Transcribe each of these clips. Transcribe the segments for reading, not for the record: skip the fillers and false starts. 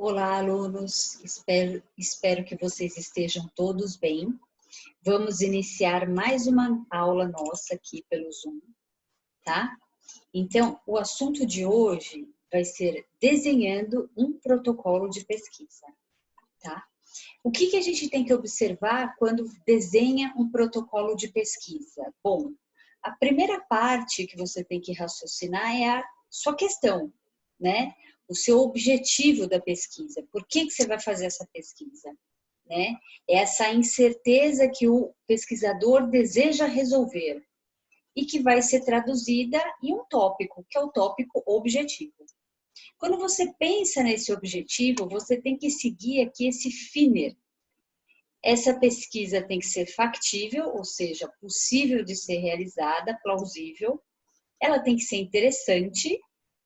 Olá, alunos. Espero que vocês estejam todos bem. Vamos iniciar mais uma aula nossa aqui pelo Zoom, tá? Então, o assunto de hoje vai ser desenhando um protocolo de pesquisa, tá? O que a gente tem que observar quando desenha um protocolo de pesquisa? Bom, a primeira parte que você tem que raciocinar é a sua questão, né? O seu objetivo da pesquisa. Por que você vai fazer essa pesquisa? Né? Essa incerteza que o pesquisador deseja resolver e que vai ser traduzida em um tópico, que é o tópico objetivo. Quando você pensa nesse objetivo, você tem que seguir aqui esse FINER. Essa pesquisa tem que ser factível, ou seja, possível de ser realizada, plausível. Ela tem que ser interessante,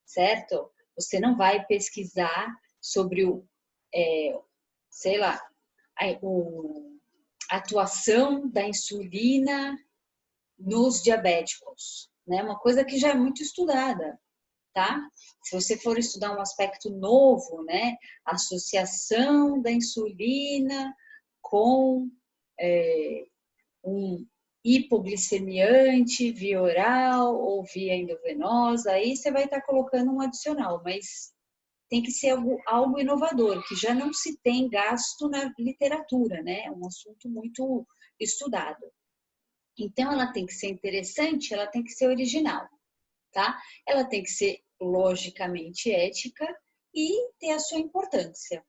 certo? Você não vai pesquisar sobre sei lá, a atuação da insulina nos diabéticos, né? Uma coisa que já é muito estudada, tá? Se você for estudar um aspecto novo, né? Associação da insulina com um hipoglicemiante via oral ou via endovenosa, aí você vai estar colocando um adicional, mas tem que ser algo inovador, que já não se tem gasto na literatura, né? É um assunto muito estudado. Então, ela tem que ser interessante, ela tem que ser original, tá? Ela tem que ser logicamente ética e ter a sua importância,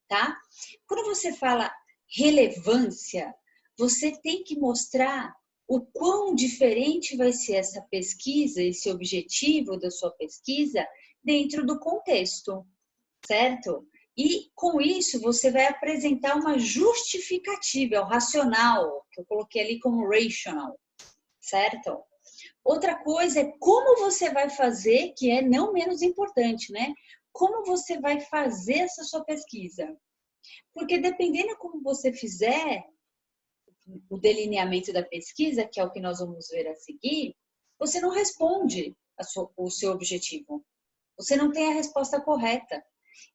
tá? Quando você fala relevância, você tem que mostrar o quão diferente vai ser essa pesquisa, esse objetivo da sua pesquisa dentro do contexto, certo? E com isso você vai apresentar uma justificativa, é o racional, que eu coloquei ali como rational, certo? Outra coisa é como você vai fazer, que é não menos importante, né? Como você vai fazer essa sua pesquisa? Porque dependendo como você fizer o delineamento da pesquisa, que é o que nós vamos ver a seguir, você não responde o seu objetivo. Você não tem a resposta correta.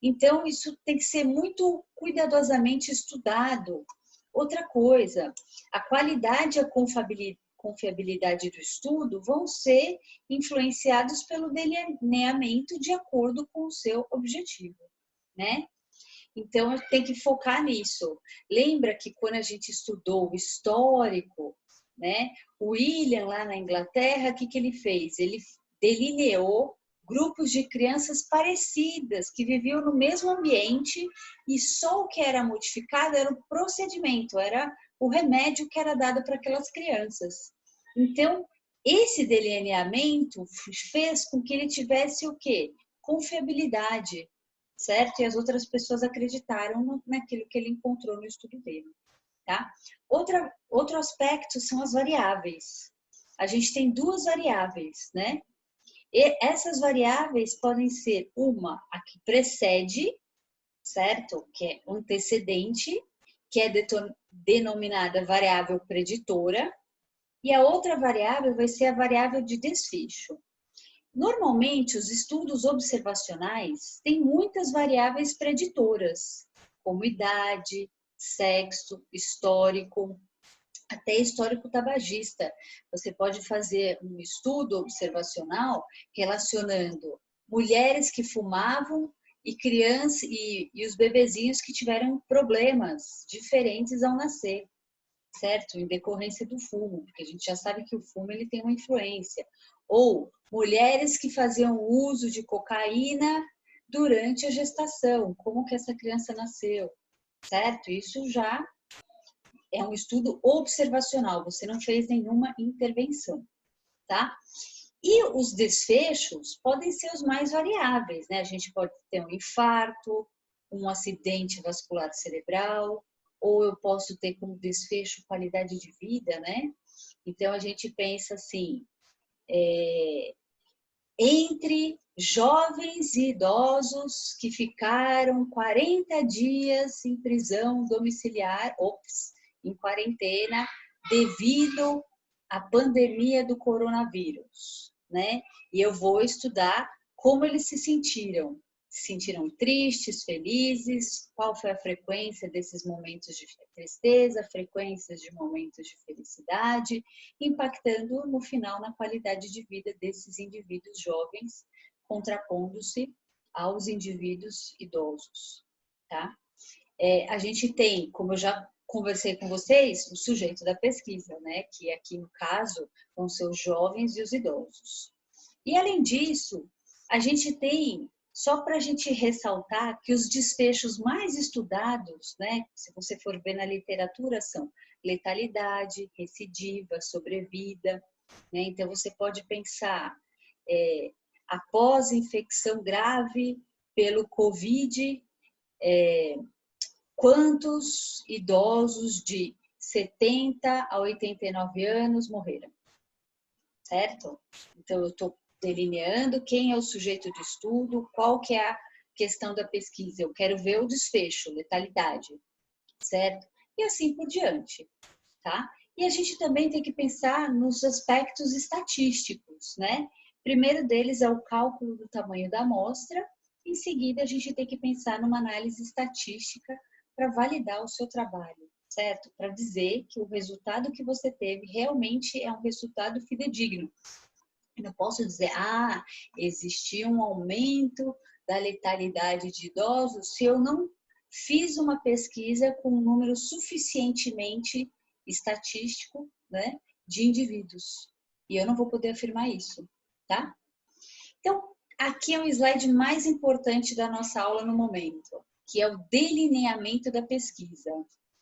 Então, isso tem que ser muito cuidadosamente estudado. Outra coisa, a qualidade e a confiabilidade do estudo vão ser influenciados pelo delineamento de acordo com o seu objetivo, né? Então, tem que focar nisso. Lembra que quando a gente estudou o histórico, né? O William, lá na Inglaterra, o que ele fez? Ele delineou grupos de crianças parecidas, que viviam no mesmo ambiente, e só o que era modificado era o procedimento, era o remédio que era dado para aquelas crianças. Então, esse delineamento fez com que ele tivesse o quê? Confiabilidade, certo? E as outras pessoas acreditaram naquilo que ele encontrou no estudo dele, tá? Outro aspecto são as variáveis. A gente tem duas variáveis, né? E essas variáveis podem ser uma a que precede, certo? Que é antecedente, que é denominada variável preditora, e a outra variável vai ser a variável de desfecho. Normalmente, os estudos observacionais têm muitas variáveis preditoras, como idade, sexo, histórico, até histórico tabagista. Você pode fazer um estudo observacional relacionando mulheres que fumavam e crianças e os bebezinhos que tiveram problemas diferentes ao nascer, certo? Em decorrência do fumo, porque a gente já sabe que o fumo ele tem uma influência. Ou mulheres que faziam uso de cocaína durante a gestação, como que essa criança nasceu, certo? Isso já é um estudo observacional, você não fez nenhuma intervenção, tá? E os desfechos podem ser os mais variáveis, né? A gente pode ter um infarto, um acidente vascular cerebral, ou eu posso ter como desfecho qualidade de vida, né? Então a gente pensa assim, entre jovens e idosos que ficaram 40 dias em prisão domiciliar, em quarentena, devido à pandemia do coronavírus, né? E eu vou estudar como eles se sentiram. Se sentiram tristes, felizes, qual foi a frequência desses momentos de tristeza, frequências de momentos de felicidade, impactando no final na qualidade de vida desses indivíduos jovens, contrapondo-se aos indivíduos idosos, tá? A gente tem, como eu já conversei com vocês, o sujeito da pesquisa, né? Que aqui no caso vão ser os jovens e os idosos. E além disso, a gente tem, só para a gente ressaltar que os desfechos mais estudados, né? Se você for ver na literatura, são letalidade, recidiva, sobrevida, né? Então você pode pensar após infecção grave pelo Covid, quantos idosos de 70 a 89 anos morreram, certo? Então, eu estou delineando quem é o sujeito de estudo, qual que é a questão da pesquisa. Eu quero ver o desfecho, letalidade, certo? E assim por diante, tá? E a gente também tem que pensar nos aspectos estatísticos, né? Primeiro deles é o cálculo do tamanho da amostra, em seguida a gente tem que pensar numa análise estatística para validar o seu trabalho, certo? Para dizer que o resultado que você teve realmente é um resultado fidedigno. Eu não posso dizer, existia um aumento da letalidade de idosos se eu não fiz uma pesquisa com um número suficientemente estatístico, né, de indivíduos. E eu não vou poder afirmar isso, tá? Então, aqui é o slide mais importante da nossa aula no momento, que é o delineamento da pesquisa.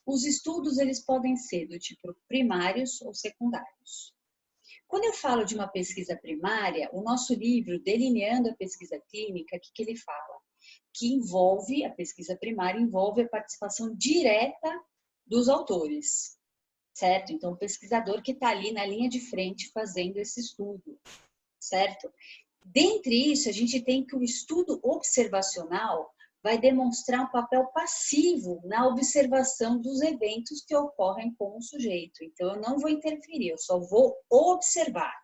Os estudos, eles podem ser do tipo primários ou secundários. Quando eu falo de uma pesquisa primária, o nosso livro, Delineando a Pesquisa Clínica, o que ele fala? Que envolve, a pesquisa primária envolve a participação direta dos autores, certo? Então, o pesquisador que está ali na linha de frente fazendo esse estudo, certo? Dentre isso, a gente tem que o estudo observacional vai demonstrar um papel passivo na observação dos eventos que ocorrem com o sujeito. Então, eu não vou interferir, eu só vou observar,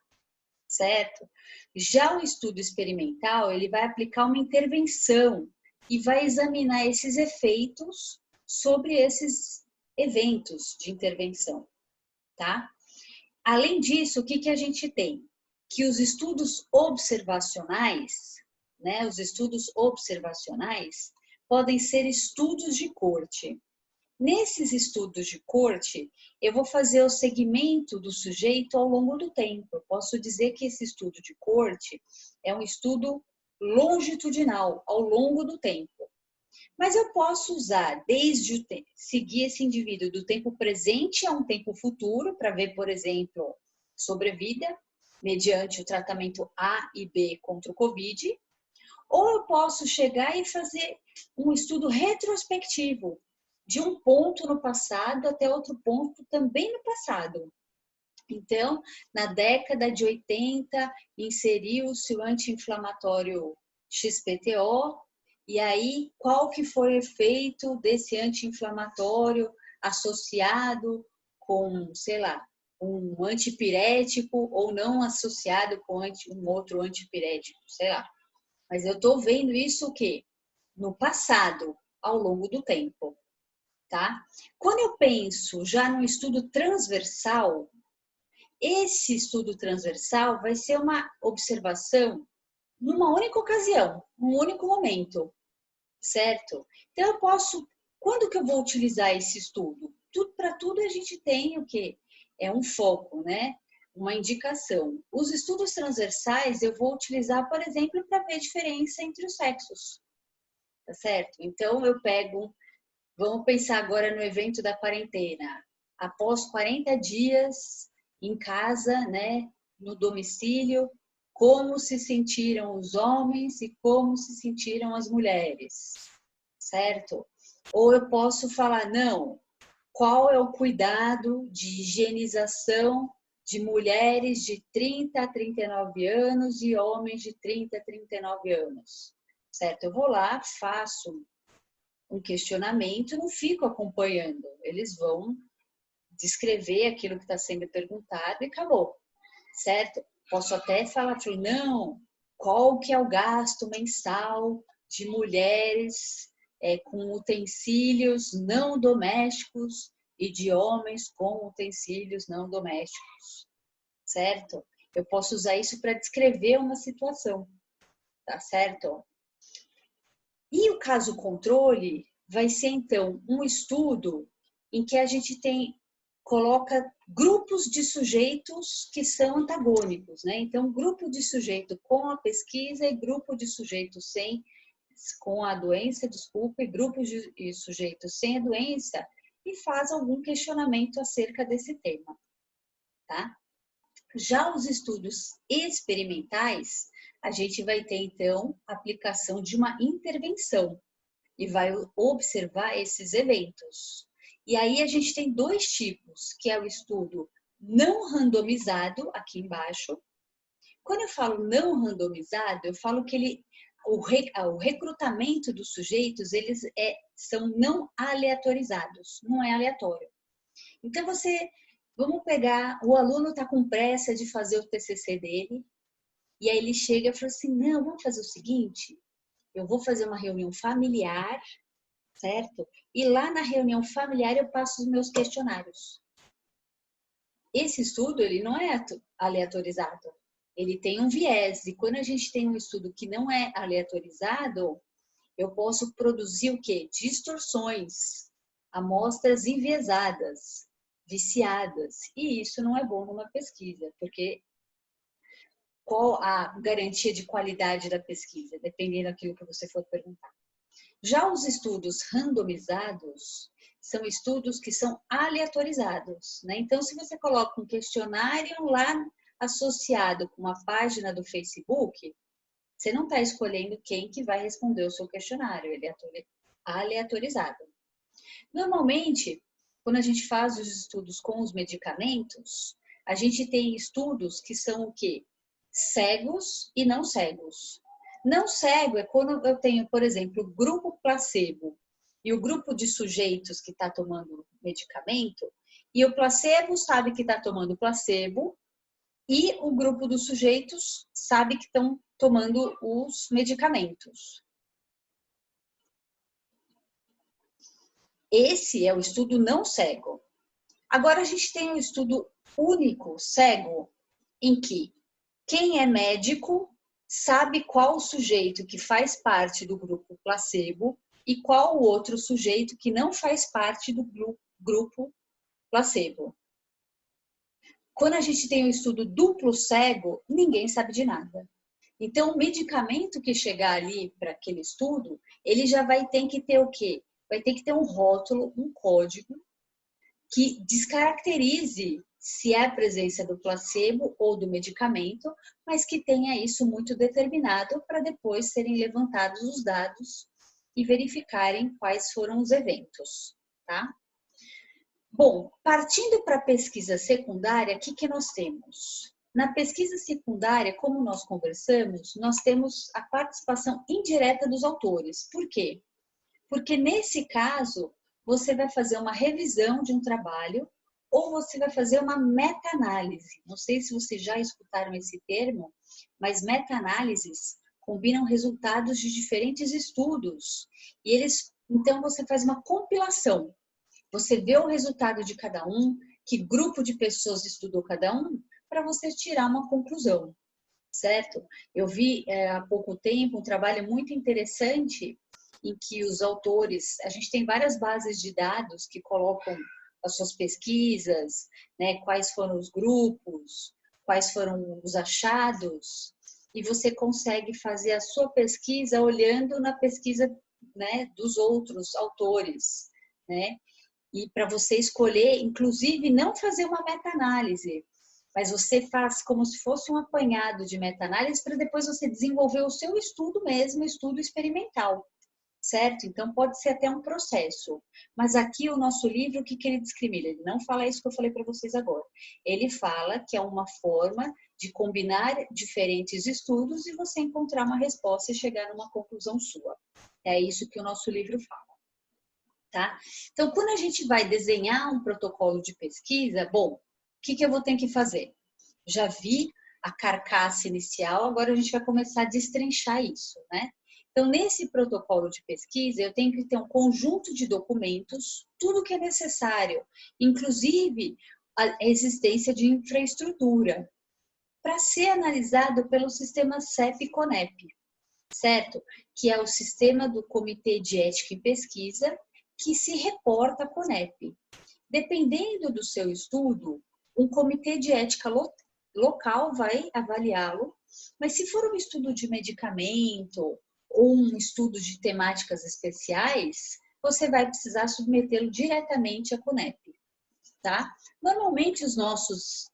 certo? Já o estudo experimental, ele vai aplicar uma intervenção e vai examinar esses efeitos sobre esses eventos de intervenção, tá? Além disso, o que a gente tem? Que os estudos observacionais, né, os estudos observacionais podem ser estudos de corte. Nesses estudos de corte, eu vou fazer o segmento do sujeito ao longo do tempo. Eu posso dizer que esse estudo de corte é um estudo longitudinal, ao longo do tempo. Mas eu posso usar desde seguir esse indivíduo do tempo presente a um tempo futuro, para ver, por exemplo, sobrevida, mediante o tratamento A e B contra o Covid, ou eu posso chegar e fazer um estudo retrospectivo, de um ponto no passado até outro ponto também no passado. Então, na década de 80, inseriu-se o anti-inflamatório XPTO, e aí qual que foi o efeito desse anti-inflamatório associado com, sei lá, um antipirético ou não associado com um outro antipirético, sei lá. Mas eu estou vendo isso o quê? No passado, ao longo do tempo, tá? Quando eu penso já no estudo transversal, esse estudo transversal vai ser uma observação numa única ocasião, num único momento, certo? Então eu posso, quando que eu vou utilizar esse estudo? Para tudo a gente tem o quê? É um foco, né? Uma indicação. Os estudos transversais eu vou utilizar, por exemplo, para ver a diferença entre os sexos, tá certo? Então eu pego, vamos pensar agora no evento da quarentena. Após 40 dias em casa, né, no domicílio, como se sentiram os homens e como se sentiram as mulheres, certo? Ou eu posso falar, não, qual é o cuidado de higienização de mulheres de 30 a 39 anos e homens de 30 a 39 anos, certo? Eu vou lá, faço um questionamento, não fico acompanhando, eles vão descrever aquilo que está sendo perguntado e acabou, certo? Posso até falar, não, qual que é o gasto mensal de mulheres com utensílios não domésticos e de homens com utensílios não domésticos, certo? Eu posso usar isso para descrever uma situação, tá certo? E o caso controle vai ser, então, um estudo em que a gente coloca grupos de sujeitos que são antagônicos, né? Então, grupo de sujeito com a pesquisa e grupo de sujeito com a doença, desculpa, e grupo de sujeitos sem a doença, e faz algum questionamento acerca desse tema, tá? Já os estudos experimentais, a gente vai ter, então, a aplicação de uma intervenção e vai observar esses eventos. E aí a gente tem dois tipos, que é o estudo não randomizado, aqui embaixo. Quando eu falo não randomizado, eu falo que o recrutamento dos sujeitos, eles são não aleatorizados, não é aleatório. Então vamos pegar, o aluno está com pressa de fazer o TCC dele, e aí ele chega e fala assim, não, vamos fazer o seguinte, eu vou fazer uma reunião familiar, certo? E lá na reunião familiar eu passo os meus questionários. Esse estudo, ele não é aleatorizado, ele tem um viés, e quando a gente tem um estudo que não é aleatorizado, eu posso produzir o quê? Distorções, amostras enviesadas, viciadas, e isso não é bom numa pesquisa, porque qual a garantia de qualidade da pesquisa, dependendo daquilo que você for perguntar. Já os estudos randomizados são estudos que são aleatorizados, né? Então, se você coloca um questionário lá associado com uma página do Facebook, você não está escolhendo quem que vai responder o seu questionário, ele é aleatorizado. Normalmente, quando a gente faz os estudos com os medicamentos, a gente tem estudos que são o quê? Cegos e não cegos. Não cego é quando eu tenho, por exemplo, o grupo placebo e o grupo de sujeitos que está tomando medicamento, e o placebo sabe que está tomando placebo, e o grupo dos sujeitos sabe que estão tomando os medicamentos. Esse é o estudo não cego. Agora a gente tem um estudo único, cego, em que quem é médico sabe qual o sujeito que faz parte do grupo placebo e qual o outro sujeito que não faz parte do grupo placebo. Quando a gente tem um estudo duplo cego, ninguém sabe de nada. Então, o medicamento que chegar ali para aquele estudo, ele já vai ter que ter o quê? Vai ter que ter um rótulo, um código, que descaracterize se é a presença do placebo ou do medicamento, mas que tenha isso muito determinado para depois serem levantados os dados e verificarem quais foram os eventos, tá? Bom, partindo para a pesquisa secundária, o que nós temos? Na pesquisa secundária, como nós conversamos, nós temos a participação indireta dos autores. Por quê? Porque nesse caso, você vai fazer uma revisão de um trabalho ou você vai fazer uma meta-análise. Não sei se vocês já escutaram esse termo, mas meta-análises combinam resultados de diferentes estudos. E então você faz uma compilação. Você vê o resultado de cada um, que grupo de pessoas estudou cada um, para você tirar uma conclusão, certo? Eu vi há pouco tempo um trabalho muito interessante em que os autores, a gente tem várias bases de dados que colocam as suas pesquisas, né, quais foram os grupos, quais foram os achados, e você consegue fazer a sua pesquisa olhando na pesquisa, né, dos outros autores, né? E para você escolher, inclusive, não fazer uma meta-análise, mas você faz como se fosse um apanhado de meta-análise para depois você desenvolver o seu estudo mesmo, estudo experimental, certo? Então, pode ser até um processo. Mas aqui o nosso livro, o que ele discrimina? Ele não fala isso que eu falei para vocês agora. Ele fala que é uma forma de combinar diferentes estudos e você encontrar uma resposta e chegar numa conclusão sua. É isso que o nosso livro fala. Tá? Então, quando a gente vai desenhar um protocolo de pesquisa, bom, o que eu vou ter que fazer? Já vi a carcaça inicial, agora a gente vai começar a destrinchar isso, né? Então, nesse protocolo de pesquisa, eu tenho que ter um conjunto de documentos, tudo que é necessário, inclusive a existência de infraestrutura, para ser analisado pelo sistema CEP-CONEP, certo? Que é o sistema do Comitê de Ética em Pesquisa, que se reporta à CONEP. Dependendo do seu estudo, um comitê de ética local vai avaliá-lo, mas se for um estudo de medicamento ou um estudo de temáticas especiais, você vai precisar submetê-lo diretamente à CONEP, tá? Normalmente os nossos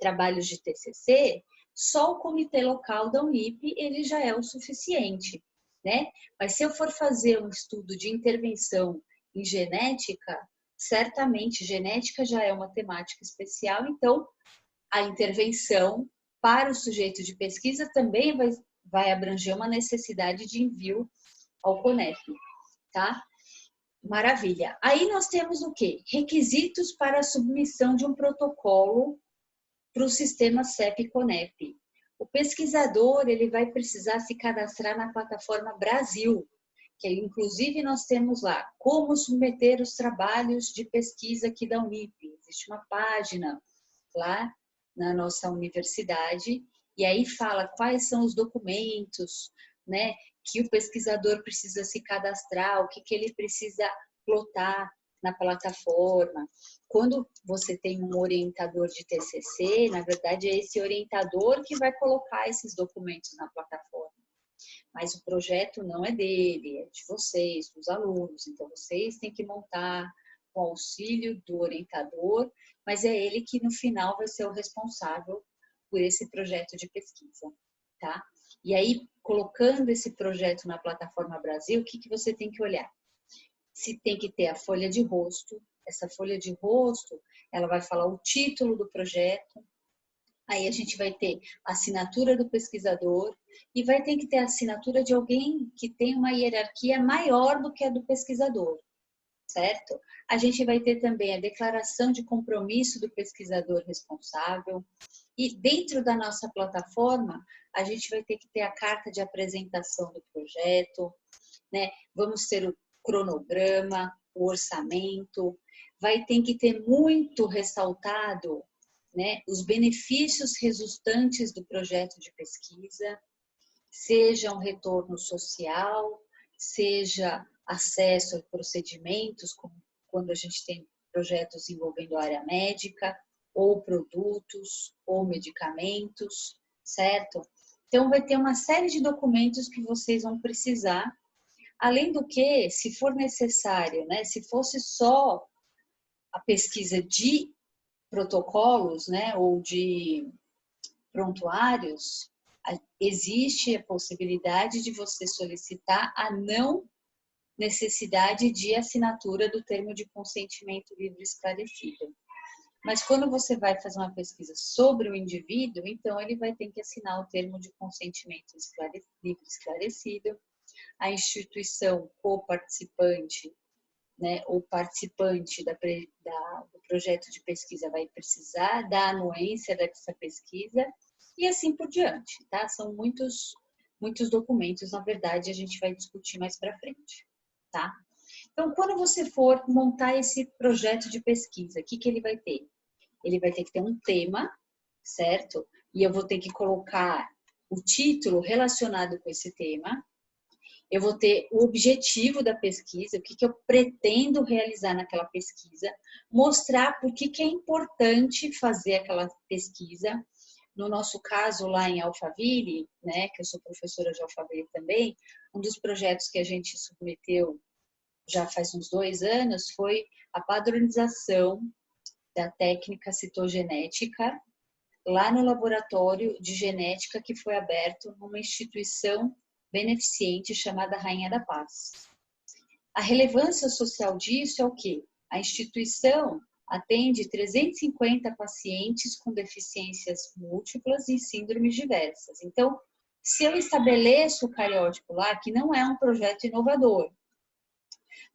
trabalhos de TCC, só o comitê local da Unip, ele já é o suficiente, né? Mas se eu for fazer um estudo de intervenção em genética, certamente genética já é uma temática especial, então a intervenção para o sujeito de pesquisa também vai abranger uma necessidade de envio ao CONEP, tá? Maravilha. Aí nós temos o quê? Requisitos para a submissão de um protocolo para o sistema CEP-CONEP. O pesquisador ele vai precisar se cadastrar na plataforma Brasil, que inclusive nós temos lá como submeter os trabalhos de pesquisa aqui da Unip. Existe uma página lá na nossa universidade e aí fala quais são os documentos, né, que o pesquisador precisa se cadastrar, o que ele precisa plotar na plataforma. Quando você tem um orientador de TCC, na verdade é esse orientador que vai colocar esses documentos na plataforma. Mas o projeto não é dele, é de vocês, dos alunos. Então, vocês têm que montar com auxílio do orientador, mas é ele que no final vai ser o responsável por esse projeto de pesquisa, tá? E aí, colocando esse projeto na plataforma Brasil, o que você tem que olhar? Se tem que ter a folha de rosto. Essa folha de rosto, ela vai falar o título do projeto, aí a gente vai ter a assinatura do pesquisador e vai ter que ter a assinatura de alguém que tem uma hierarquia maior do que a do pesquisador, certo? A gente vai ter também a declaração de compromisso do pesquisador responsável e dentro da nossa plataforma a gente vai ter que ter a carta de apresentação do projeto, né? Vamos ter o cronograma, o orçamento, vai ter que ter muito ressaltado, né, os benefícios resultantes do projeto de pesquisa, seja um retorno social, seja acesso a procedimentos, como quando a gente tem projetos envolvendo a área médica, ou produtos, ou medicamentos, certo? Então, vai ter uma série de documentos que vocês vão precisar. Além do que, se for necessário, né, se fosse só a pesquisa de protocolos, né, ou de prontuários, existe a possibilidade de você solicitar a não necessidade de assinatura do termo de consentimento livre esclarecido. Mas quando você vai fazer uma pesquisa sobre o indivíduo, então ele vai ter que assinar o termo de consentimento livre esclarecido, a instituição coparticipante, né, o participante do projeto de pesquisa vai precisar da anuência dessa pesquisa e assim por diante, tá? São muitos documentos, na verdade, a gente vai discutir mais para frente, tá? Então, quando você for montar esse projeto de pesquisa, o que ele vai ter? Ele vai ter que ter um tema, certo? E eu vou ter que colocar o título relacionado com esse tema. Eu vou ter o objetivo da pesquisa, o que eu pretendo realizar naquela pesquisa, mostrar por que é importante fazer aquela pesquisa. No nosso caso, lá em Alphaville, né, que eu sou professora de Alphaville também, um dos projetos que a gente submeteu já faz uns 2 anos foi a padronização da técnica citogenética lá no laboratório de genética que foi aberto numa instituição beneficente chamada Rainha da Paz. A relevância social disso é o quê? A instituição atende 350 pacientes com deficiências múltiplas e síndromes diversas. Então, se eu estabeleço o cariótipo lá, que não é um projeto inovador,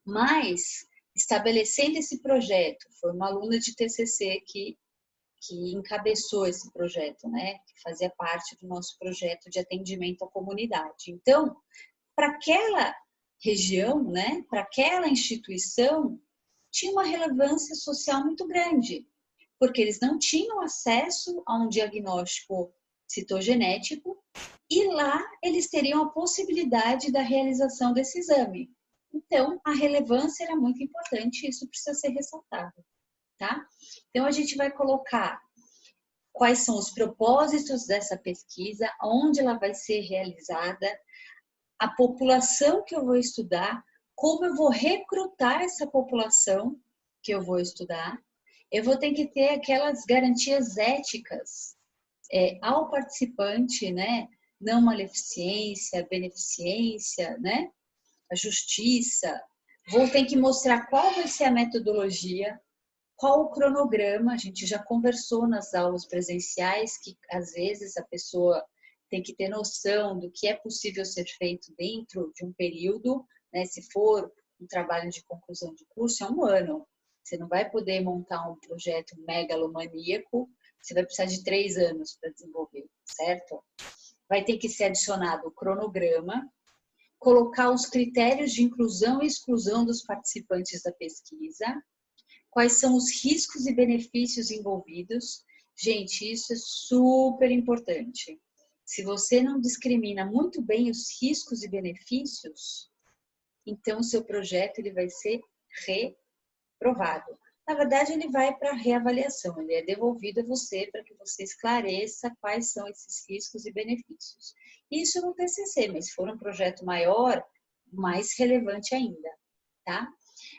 mas estabelecendo esse projeto, foi uma aluna de TCC que encabeçou esse projeto, né? Que fazia parte do nosso projeto de atendimento à comunidade. Então, para aquela região, né, para aquela instituição, tinha uma relevância social muito grande, porque eles não tinham acesso a um diagnóstico citogenético e lá eles teriam a possibilidade da realização desse exame. Então, a relevância era muito importante e isso precisa ser ressaltado, tá? Então, a gente vai colocar quais são os propósitos dessa pesquisa, onde ela vai ser realizada, a população que eu vou estudar, como eu vou recrutar essa população que eu vou estudar. Eu vou ter que ter aquelas garantias éticas ao participante, né? Não maleficência, beneficência, né? A justiça. Vou ter que mostrar qual vai ser a metodologia, qual o cronograma. A gente já conversou nas aulas presenciais que às vezes a pessoa tem que ter noção do que é possível ser feito dentro de um período, né? Se for um trabalho de conclusão de curso, é 1 ano. Você não vai poder montar um projeto megalomaníaco, você vai precisar de 3 anos para desenvolver, certo? Vai ter que ser adicionado o cronograma, colocar os critérios de inclusão e exclusão dos participantes da pesquisa, quais são os riscos e benefícios envolvidos. Gente, isso é super importante. Se você não discrimina muito bem os riscos e benefícios, então o seu projeto ele vai ser reprovado. Na verdade, ele vai para reavaliação, ele é devolvido a você para que você esclareça quais são esses riscos e benefícios. Isso no TCC, mas se for um projeto maior, mais relevante ainda, tá?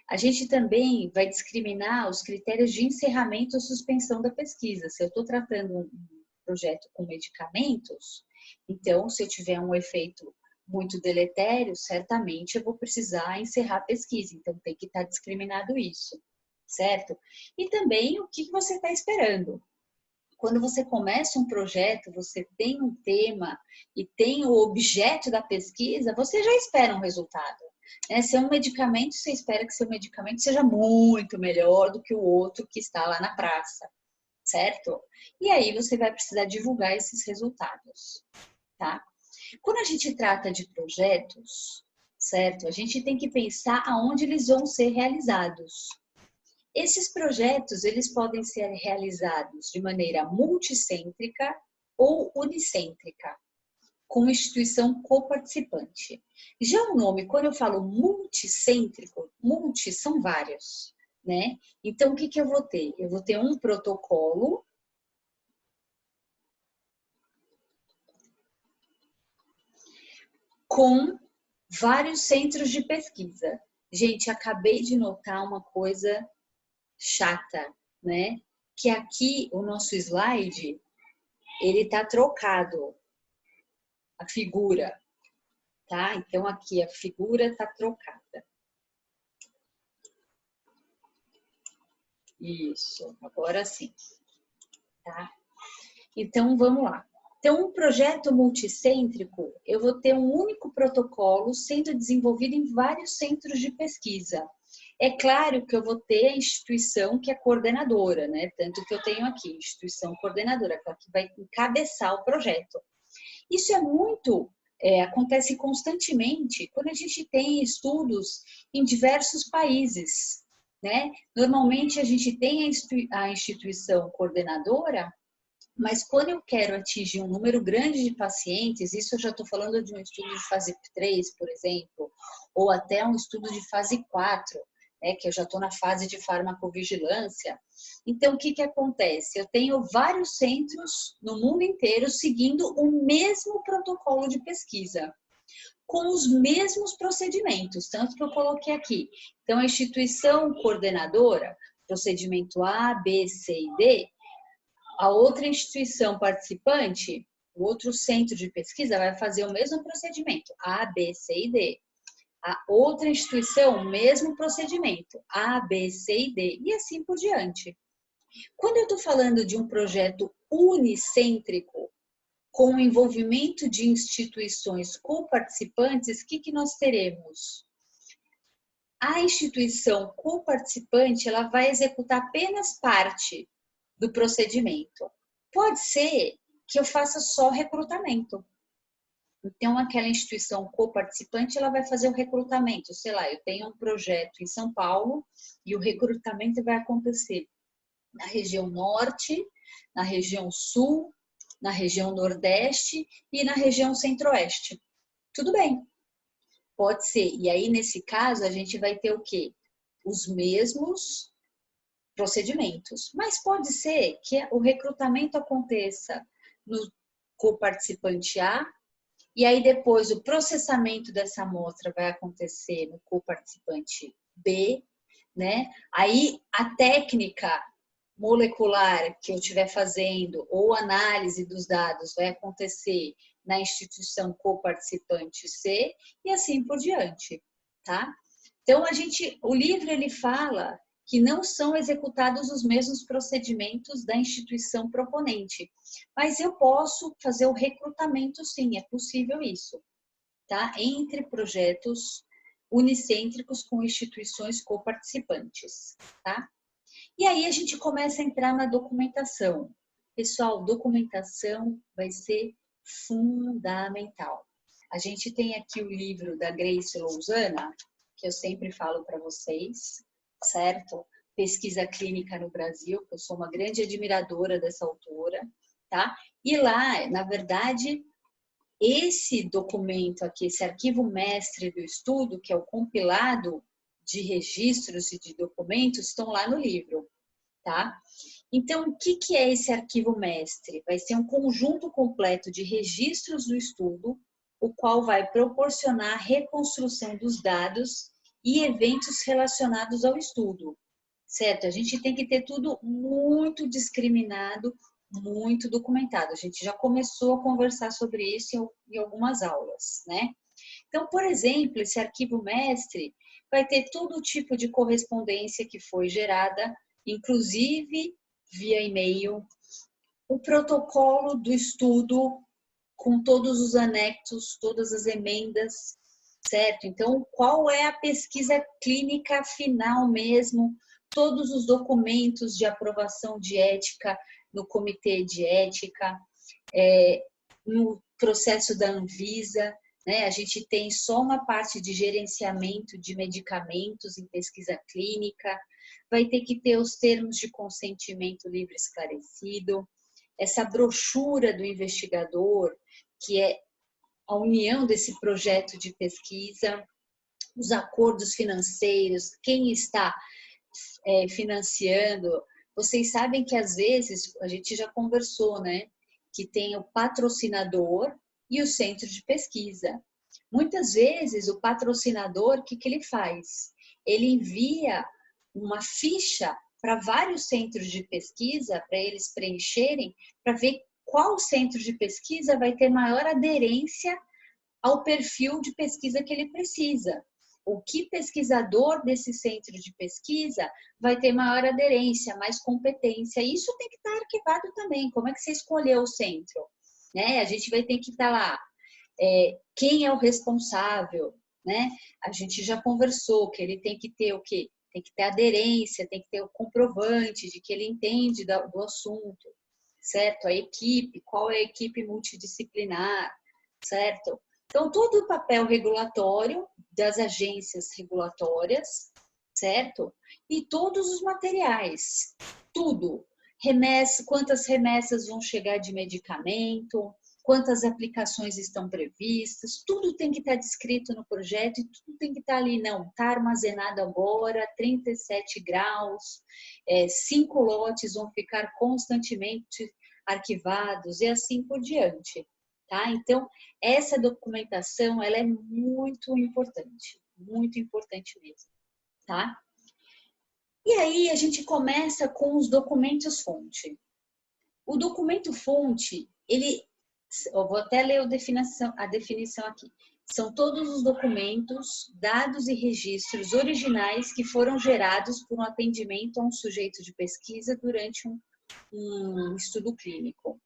A gente também vai discriminar os critérios de encerramento ou suspensão da pesquisa. Se eu estou tratando um projeto com medicamentos, então, se eu tiver um efeito muito deletério, certamente eu vou precisar encerrar a pesquisa. Então, tem que estar discriminado isso, certo? E também o que você está esperando. Quando você começa um projeto, você tem um tema e tem o objeto da pesquisa, você já espera um resultado. Se é um medicamento, você espera que seu medicamento seja muito melhor do que o outro que está lá na praça, certo? E aí você vai precisar divulgar esses resultados, tá? Quando a gente trata de projetos, certo? A gente tem que pensar aonde eles vão ser realizados. Esses projetos, eles podem ser realizados de maneira multicêntrica ou unicêntrica, com instituição coparticipante. Já o nome, quando eu falo multicêntrico, multi são vários, né? Então, o que eu vou ter? Eu vou ter um protocolo com vários centros de pesquisa. Gente, acabei de notar uma coisa chata, né? Que aqui o nosso slide, ele tá trocado, a figura, tá? Então aqui a figura tá trocada. Isso, agora sim, tá? Então vamos lá. Então, um projeto multicêntrico, eu vou ter um único protocolo sendo desenvolvido em vários centros de pesquisa. É claro que eu vou ter a instituição que é coordenadora, né? Tanto que eu tenho aqui, instituição coordenadora, que vai encabeçar o projeto. Isso é muito, acontece constantemente quando a gente tem estudos em diversos países, né? Normalmente a gente tem a instituição coordenadora, mas quando eu quero atingir um número grande de pacientes, isso eu já estou falando de um estudo de fase 3, por exemplo, ou até um estudo de fase 4, que eu já estou na fase de farmacovigilância. Então, o que acontece? Eu tenho vários centros no mundo inteiro seguindo o mesmo protocolo de pesquisa, com os mesmos procedimentos, tanto que eu coloquei aqui. Então, a instituição coordenadora, procedimento A, B, C e D, a outra instituição participante, o outro centro de pesquisa vai fazer o mesmo procedimento, A, B, C e D. A outra instituição, o mesmo procedimento, A, B, C e D, e assim por diante. Quando eu estou falando de um projeto unicêntrico, com o envolvimento de instituições coparticipantes, o que nós teremos? A instituição coparticipante, ela vai executar apenas parte do procedimento. Pode ser que eu faça só recrutamento. Então, aquela instituição coparticipante, ela vai fazer o recrutamento. Sei lá, eu tenho um projeto em São Paulo e o recrutamento vai acontecer na região norte, na região sul, na região nordeste e na região centro-oeste. Tudo bem, pode ser. E aí, nesse caso, a gente vai ter o quê? Os mesmos procedimentos. Mas pode ser que o recrutamento aconteça no coparticipante A, e aí depois o processamento dessa amostra vai acontecer no coparticipante B, né? Aí a técnica molecular que eu estiver fazendo ou análise dos dados vai acontecer na instituição coparticipante C e assim por diante, tá? Então o livro ele fala que não são executados os mesmos procedimentos da instituição proponente, mas eu posso fazer o recrutamento sim, é possível isso, tá? Entre projetos unicêntricos com instituições coparticipantes, tá? E aí a gente começa a entrar na documentação. Pessoal, documentação vai ser fundamental. A gente tem aqui o livro da Grace Lousana, que eu sempre falo para vocês, certo? Pesquisa Clínica no Brasil, que eu sou uma grande admiradora dessa autora, tá? E lá, na verdade, esse documento aqui, esse arquivo mestre do estudo, que é o compilado de registros e de documentos, estão lá no livro, tá? Então, o que é esse arquivo mestre? Vai ser um conjunto completo de registros do estudo, o qual vai proporcionar a reconstrução dos dados e eventos relacionados ao estudo, certo? A gente tem que ter tudo muito discriminado, muito documentado. A gente já começou a conversar sobre isso em algumas aulas, né? Então, por exemplo, esse arquivo mestre vai ter todo tipo de correspondência que foi gerada, inclusive via e-mail, o protocolo do estudo com todos os anexos, todas as emendas, certo? Então, qual é a pesquisa clínica final mesmo, todos os documentos de aprovação de ética no comitê de ética, no processo da Anvisa, né? A gente tem só uma parte de gerenciamento de medicamentos em pesquisa clínica, vai ter que ter os termos de consentimento livre esclarecido, essa brochura do investigador, que é a união desse projeto de pesquisa, os acordos financeiros, quem está financiando. Vocês sabem que às vezes, a gente já conversou, né? Que tem o patrocinador e o centro de pesquisa. Muitas vezes o patrocinador, o que ele faz? Ele envia uma ficha para vários centros de pesquisa, para eles preencherem, para ver qual centro de pesquisa vai ter maior aderência ao perfil de pesquisa que ele precisa. O que pesquisador desse centro de pesquisa vai ter maior aderência, mais competência. Isso tem que estar arquivado também. Como é que você escolheu o centro? Né? A gente vai ter que estar lá. Quem é o responsável? Né? A gente já conversou que ele tem que ter o quê? Tem que ter aderência, tem que ter o comprovante de que ele entende do assunto, certo? A equipe, qual é a equipe multidisciplinar, certo? Então, todo o papel regulatório das agências regulatórias, certo? E todos os materiais, tudo. Remessa, quantas remessas vão chegar de medicamento, quantas aplicações estão previstas, tudo tem que estar descrito no projeto e tudo tem que estar ali, não, está armazenado agora, 37 graus, 5 lotes vão ficar constantemente arquivados e assim por diante, tá? Então, essa documentação, ela é muito importante mesmo, tá? E aí a gente começa com os documentos-fonte. O documento-fonte, eu vou até ler a definição aqui. São todos os documentos, dados e registros originais que foram gerados por um atendimento a um sujeito de pesquisa durante um estudo clínico.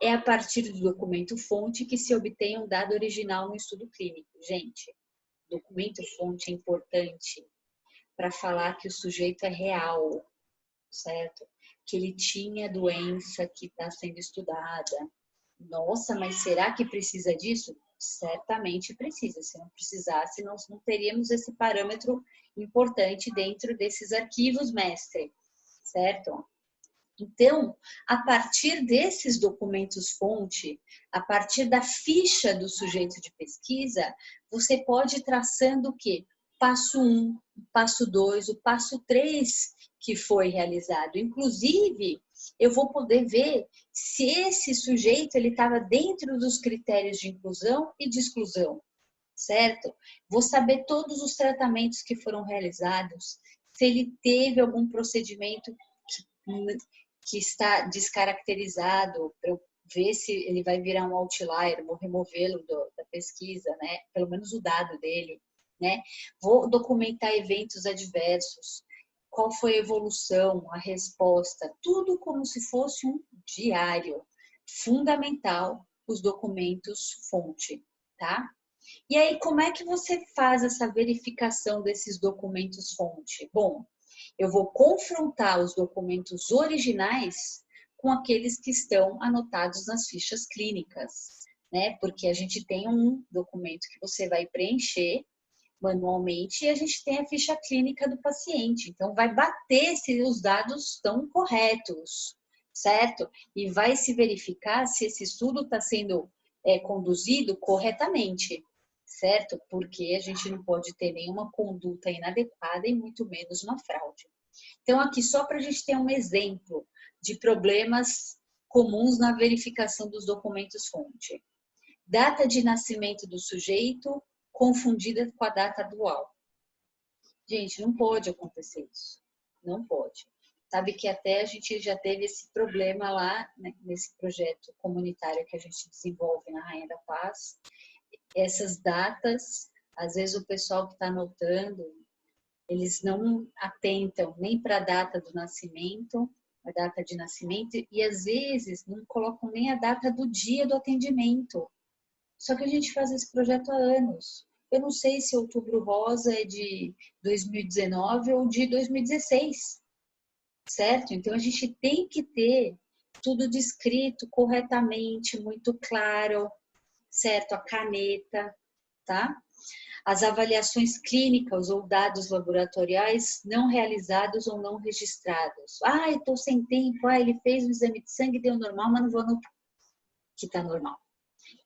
É a partir do documento-fonte que se obtém um dado original no estudo clínico. Gente, documento-fonte é importante para falar que o sujeito é real, certo? Que ele tinha doença que está sendo estudada, Nossa, mas será que precisa disso? Certamente precisa. Se não precisasse, nós não teríamos esse parâmetro importante dentro desses arquivos mestre, certo? Então, a partir desses documentos-fonte, a partir da ficha do sujeito de pesquisa, você pode ir traçando o quê? Passo 1, passo 2, o passo 3 que foi realizado. Inclusive, eu vou poder ver se esse sujeito ele estava dentro dos critérios de inclusão e de exclusão, certo? Vou saber todos os tratamentos que foram realizados, se ele teve algum procedimento que está descaracterizado, para eu ver se ele vai virar um outlier, vou removê-lo da pesquisa, né? Pelo menos o dado dele, né? Vou documentar eventos adversos, qual foi a evolução, a resposta, tudo como se fosse um diário. Fundamental os documentos fonte, tá? E aí, como é que você faz essa verificação desses documentos fonte? Bom, eu vou confrontar os documentos originais com aqueles que estão anotados nas fichas clínicas, né? Porque a gente tem um documento que você vai preencher manualmente e a gente tem a ficha clínica do paciente. Então, vai bater se os dados estão corretos, certo? E vai se verificar se esse estudo está sendo conduzido corretamente, certo? Porque a gente não pode ter nenhuma conduta inadequada e muito menos uma fraude. Então, aqui só para a gente ter um exemplo de problemas comuns na verificação dos documentos-fonte. Data de nascimento do sujeito confundida com a data atual. Gente, não pode acontecer isso. Não pode. Sabe que até a gente já teve esse problema lá, né, nesse projeto comunitário que a gente desenvolve na Rainha da Paz. Essas datas, às vezes o pessoal que está anotando, eles não atentam nem para a data do nascimento, a data de nascimento, e às vezes não colocam nem a data do dia do atendimento. Só que a gente faz esse projeto há anos. Eu não sei se Outubro Rosa é de 2019 ou de 2016, certo? Então a gente tem que ter tudo descrito corretamente, muito claro, certo? A caneta, tá? As avaliações clínicas ou dados laboratoriais não realizados ou não registrados. Ah, eu estou sem tempo, ele fez um exame de sangue, deu normal, mas não vou anotar que está normal.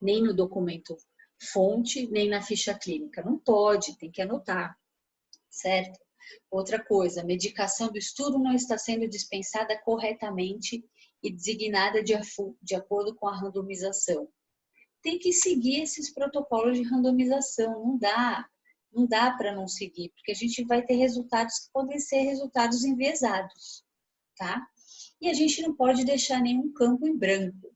Nem no documento fonte, nem na ficha clínica. Não pode, tem que anotar, certo? Outra coisa, a medicação do estudo não está sendo dispensada corretamente e designada de acordo com a randomização. Tem que seguir esses protocolos de randomização, não dá para não seguir, porque a gente vai ter resultados que podem ser resultados enviesados, tá? E a gente não pode deixar nenhum campo em branco.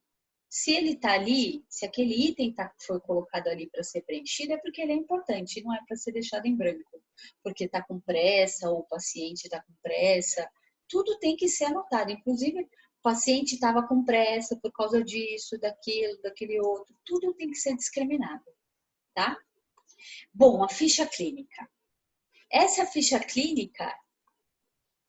Se ele está ali, se aquele item foi colocado ali para ser preenchido, é porque ele é importante, não é para ser deixado em branco, porque está com pressa ou o paciente está com pressa. Tudo tem que ser anotado, inclusive o paciente estava com pressa por causa disso, daquilo, daquele outro. Tudo tem que ser discriminado, tá? Bom, a ficha clínica. Essa ficha clínica,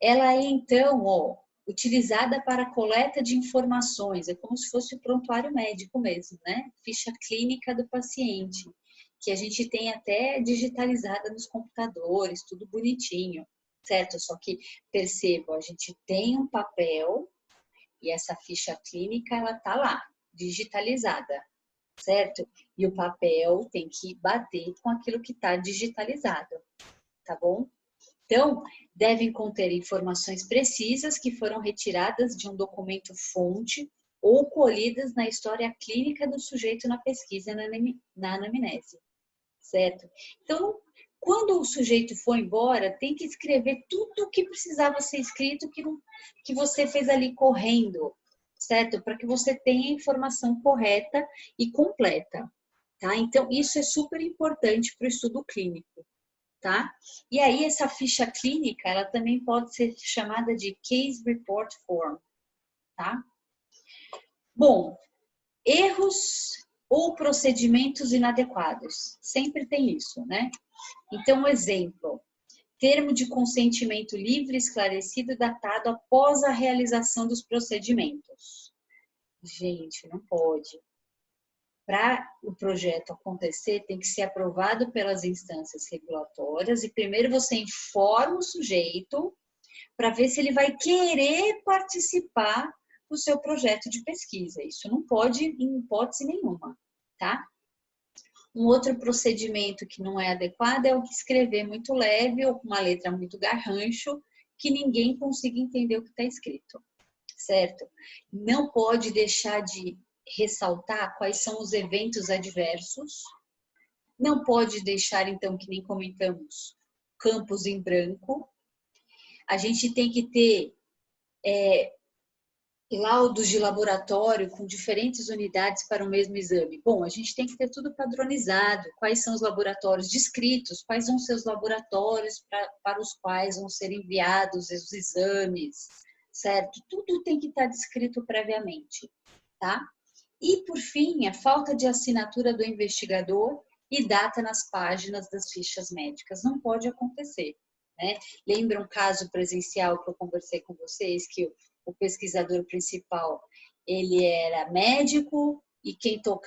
ela é então, utilizada para a coleta de informações, é como se fosse o prontuário médico mesmo, né? Ficha clínica do paciente, que a gente tem até digitalizada nos computadores, tudo bonitinho, certo? Só que, percebam, a gente tem um papel e essa ficha clínica, ela tá lá, digitalizada, certo? E o papel tem que bater com aquilo que está digitalizado, tá bom? Então, devem conter informações precisas que foram retiradas de um documento fonte ou colhidas na história clínica do sujeito na pesquisa na anamnese, certo? Então, quando o sujeito for embora, tem que escrever tudo o que precisava ser escrito que você fez ali correndo, certo? Para que você tenha a informação correta e completa, tá? Então, isso é super importante para o estudo clínico. Tá? E aí essa ficha clínica, ela também pode ser chamada de Case Report Form, tá? Bom, erros ou procedimentos inadequados, sempre tem isso, né? Então, um exemplo, termo de consentimento livre, esclarecido e datado após a realização dos procedimentos. Gente, não pode. para o projeto acontecer, tem que ser aprovado pelas instâncias regulatórias e primeiro você informa o sujeito para ver se ele vai querer participar do seu projeto de pesquisa. Isso não pode em hipótese nenhuma, tá? Um outro procedimento que não é adequado é o que escrever muito leve ou com uma letra muito garrancho, que ninguém consiga entender o que está escrito, certo? Não pode deixar de ressaltar quais são os eventos adversos, não pode deixar, então, que nem comentamos, campos em branco. A gente tem que ter laudos de laboratório com diferentes unidades para o mesmo exame. Bom, a gente tem que ter tudo padronizado, quais são os laboratórios descritos, quais vão ser os laboratórios para os quais vão ser enviados os exames, certo? Tudo tem que estar descrito previamente, tá? E, por fim, a falta de assinatura do investigador e data nas páginas das fichas médicas. Não pode acontecer, né? Lembra um caso presencial que eu conversei com vocês, que o pesquisador principal, ele era médico e quem tocava